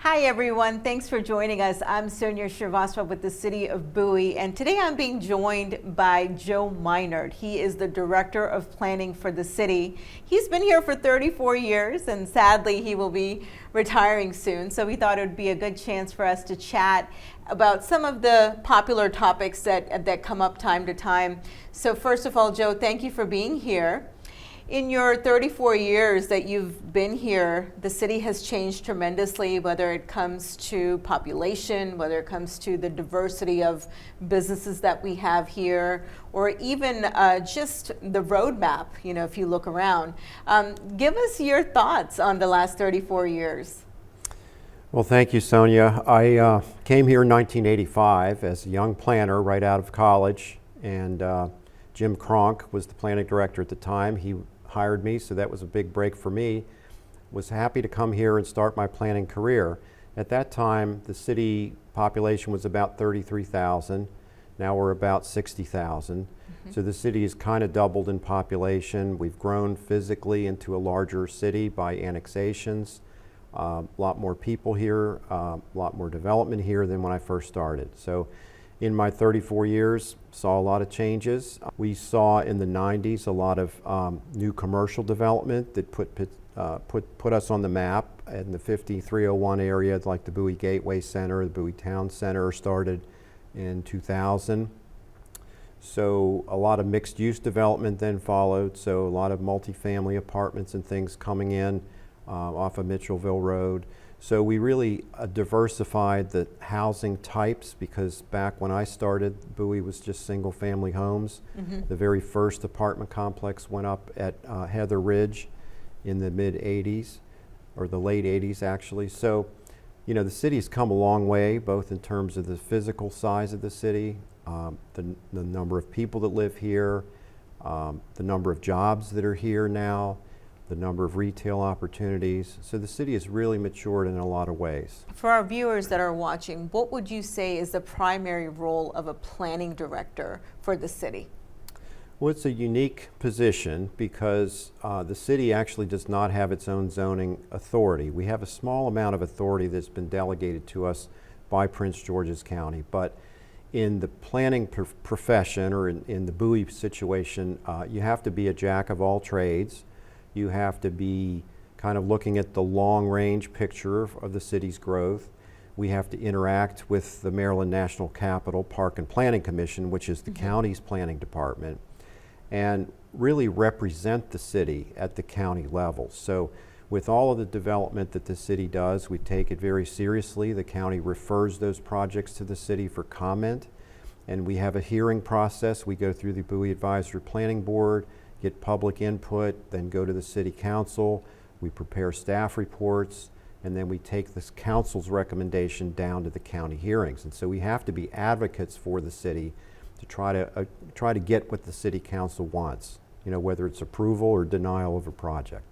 Hi everyone, thanks for joining us. I'm Sonia Shrivastava with the City of Bowie, and today I'm being joined by Joe Meinert. He is the Director of Planning for the city. He's been here for 34 years, and sadly he will be retiring soon, so we thought it would be a good chance for us to chat about some of the popular topics that come up time to time. So first of all, Joe, thank you for being here. In your 34 years that you've been here, the city has changed tremendously, whether it comes to population, whether it comes to the diversity of businesses that we have here, or even just the roadmap, if you look around. Give us your thoughts on the last 34 years. Well, thank you, Sonia. I came here in 1985 as a young planner right out of college, and Jim Cronk was the planning director at the time. He hired me, so that was a big break for me. Was happy to come here and start my planning career. At that time, the city population was about 33,000. Now we're about 60,000. So the city has kind of doubled in population. We've grown physically into a larger city by annexations. A lot more people here, a lot more development here than when I first started. So in my 34 years, saw a lot of changes. We saw in the 90s a lot of new commercial development that put us on the map. In the 5301 area, like the Bowie Gateway Center, the Bowie Town Center started in 2000. So a lot of mixed use development then followed. So a lot of multifamily apartments and things coming in off of Mitchellville Road. So we really diversified the housing types, because back when I started, Bowie was just single family homes. The very first apartment complex went up at Heather Ridge in the mid 80s, or the late 80s actually. So, the city's come a long way, both in terms of the physical size of the city, the number of people that live here, the number of jobs that are here now, the number of retail opportunities. So the city has really matured in a lot of ways. For our viewers that are watching, what would you say is the primary role of a planning director for the city? Well, it's a unique position because the city actually does not have its own zoning authority. We have a small amount of authority that's been delegated to us by Prince George's County, but in the planning profession, or in the Bowie situation, you have to be a jack of all trades. You have to be kind of looking at the long-range picture of the city's growth. We have to interact with the Maryland National Capital Park and Planning Commission, which is the county's planning department, and really represent the city at the county level. So with all of the development that the city does, we take it very seriously. The county refers those projects to the city for comment, and we have a hearing process. We go through the Bowie Advisory Planning Board, get public input, then go to the city council. We prepare staff reports, and then we take this council's recommendation down to the county hearings. And so we have to be advocates for the city to try to get what the city council wants, whether it's approval or denial of a project.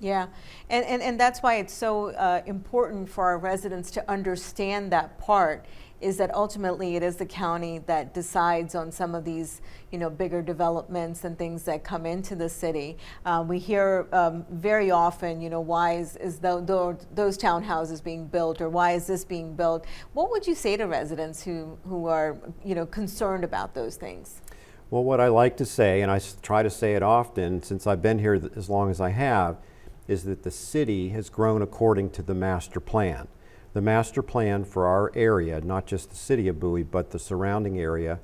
Yeah, and that's why it's so important for our residents to understand that part, is that ultimately it is the county that decides on some of these, bigger developments and things that come into the city. We hear very often, why is those townhouses being built, or why is this being built? What would you say to residents who are, concerned about those things? Well, what I like to say, and I try to say it often since I've been here as long as I have, is that the city has grown according to the master plan. The master plan for our area, not just the city of Bowie, but the surrounding area,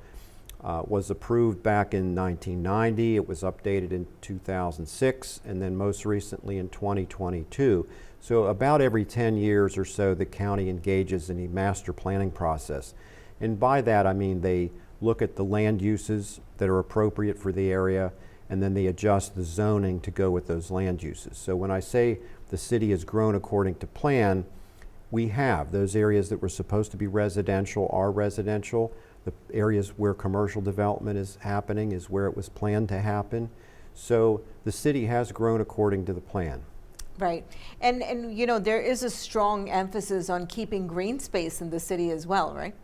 was approved back in 1990. It was updated in 2006, and then most recently in 2022. So about every 10 years or so, the county engages in a master planning process. And by that, I mean they look at the land uses that are appropriate for the area, and then they adjust the zoning to go with those land uses. So when I say the city has grown according to plan, we have. Those areas that were supposed to be residential are residential. The areas where commercial development is happening is where it was planned to happen. So the city has grown according to the plan. Right, and there is a strong emphasis on keeping green space in the city as well, right?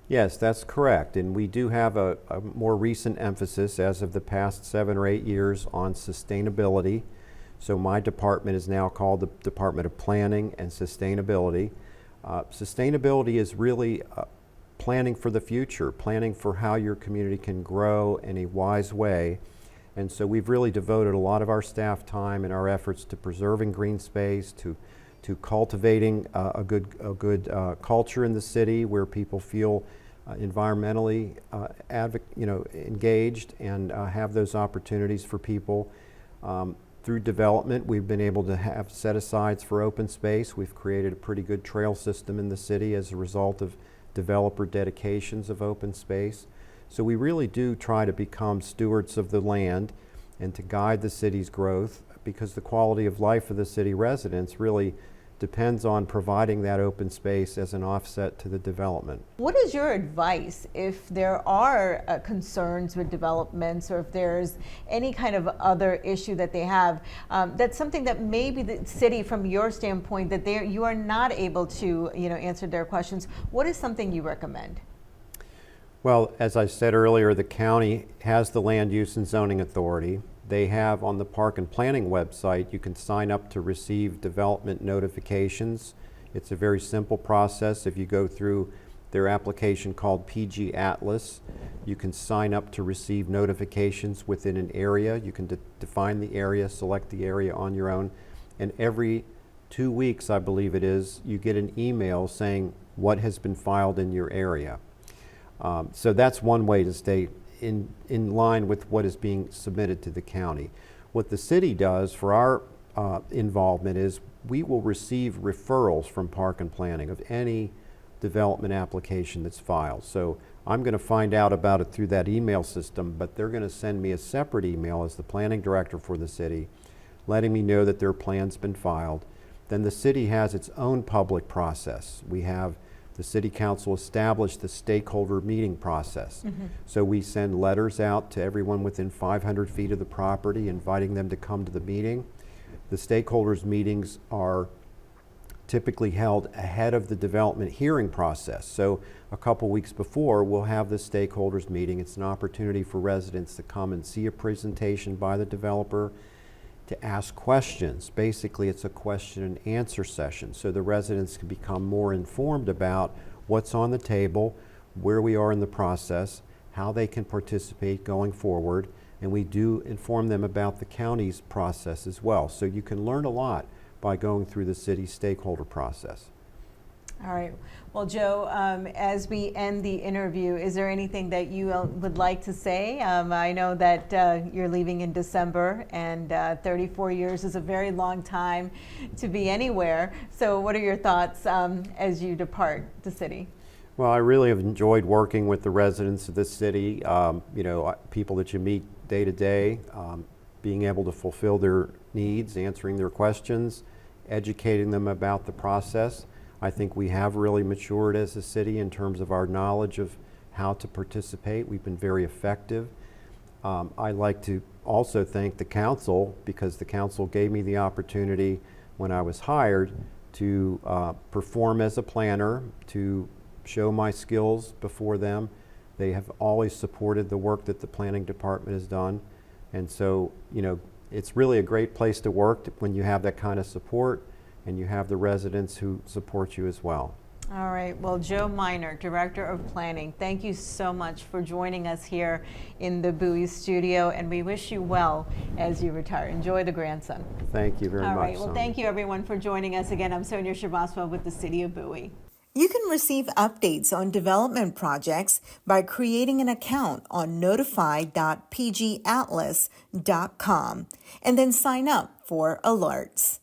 Yes, that's correct. And we do have a more recent emphasis as of the past 7 or 8 years on sustainability. So my department is now called the Department of Planning and Sustainability. Sustainability is really planning for the future, planning for how your community can grow in a wise way. And so we've really devoted a lot of our staff time and our efforts to preserving green space, to cultivating a good culture in the city where people feel environmentally engaged and have those opportunities for people. Through development, we've been able to have set-asides for open space. We've created a pretty good trail system in the city as a result of developer dedications of open space. So we really do try to become stewards of the land and to guide the city's growth, because the quality of life of the city residents really depends on providing that open space as an offset to the development. What is your advice if there are concerns with developments, or if there's any kind of other issue that they have, that's something that maybe the city, from your standpoint, that you are not able to answer their questions? What is something you recommend? Well, as I said earlier, the county has the Land Use and Zoning Authority. They have on the Park and Planning website, you can sign up to receive development notifications. It's a very simple process. If you go through their application called PG Atlas, you can sign up to receive notifications within an area. You can define the area, select the area on your own, and every 2 weeks, I believe it is, you get an email saying what has been filed in your area. So that's one way to stay in line with what is being submitted to the county. What the city does for our involvement is we will receive referrals from Park and Planning of any development application that's filed. So I'm going to find out about it through that email system, but they're going to send me a separate email as the planning director for the city, letting me know that their plan's been filed. Then the city has its own public process. We have the City Council established the stakeholder meeting process. Mm-hmm. So we send letters out to everyone within 500 feet of the property, inviting them to come to the meeting. The stakeholders meetings are typically held ahead of the development hearing process. So a couple weeks before, we'll have the stakeholders meeting. It's an opportunity for residents to come and see a presentation by the developer, to ask questions. Basically, it's a question and answer session, so the residents can become more informed about what's on the table, where we are in the process, how they can participate going forward, and we do inform them about the county's process as well. So you can learn a lot by going through the city stakeholder process. All right. Well, Joe, as we end the interview, is there anything that you would like to say? I know that you're leaving in December, and 34 years is a very long time to be anywhere. So what are your thoughts as you depart the city? Well, I really have enjoyed working with the residents of this city, people that you meet day to day, being able to fulfill their needs, answering their questions, educating them about the process. I think we have really matured as a city in terms of our knowledge of how to participate. We've been very effective. I'd like to also thank the council, because the council gave me the opportunity when I was hired to perform as a planner, to show my skills before them. They have always supported the work that the planning department has done. And so, it's really a great place to work when you have that kind of support, and you have the residents who support you as well. All right. Well, Joe Meinert, Director of Planning, thank you so much for joining us here in the Bowie studio, and we wish you well as you retire. Enjoy the grandson. Thank you very much. All right. Well, Sonia. Thank you, everyone, for joining us again. I'm Sonia Srivastava with the City of Bowie. You can receive updates on development projects by creating an account on notify.pgatlas.com and then sign up for alerts.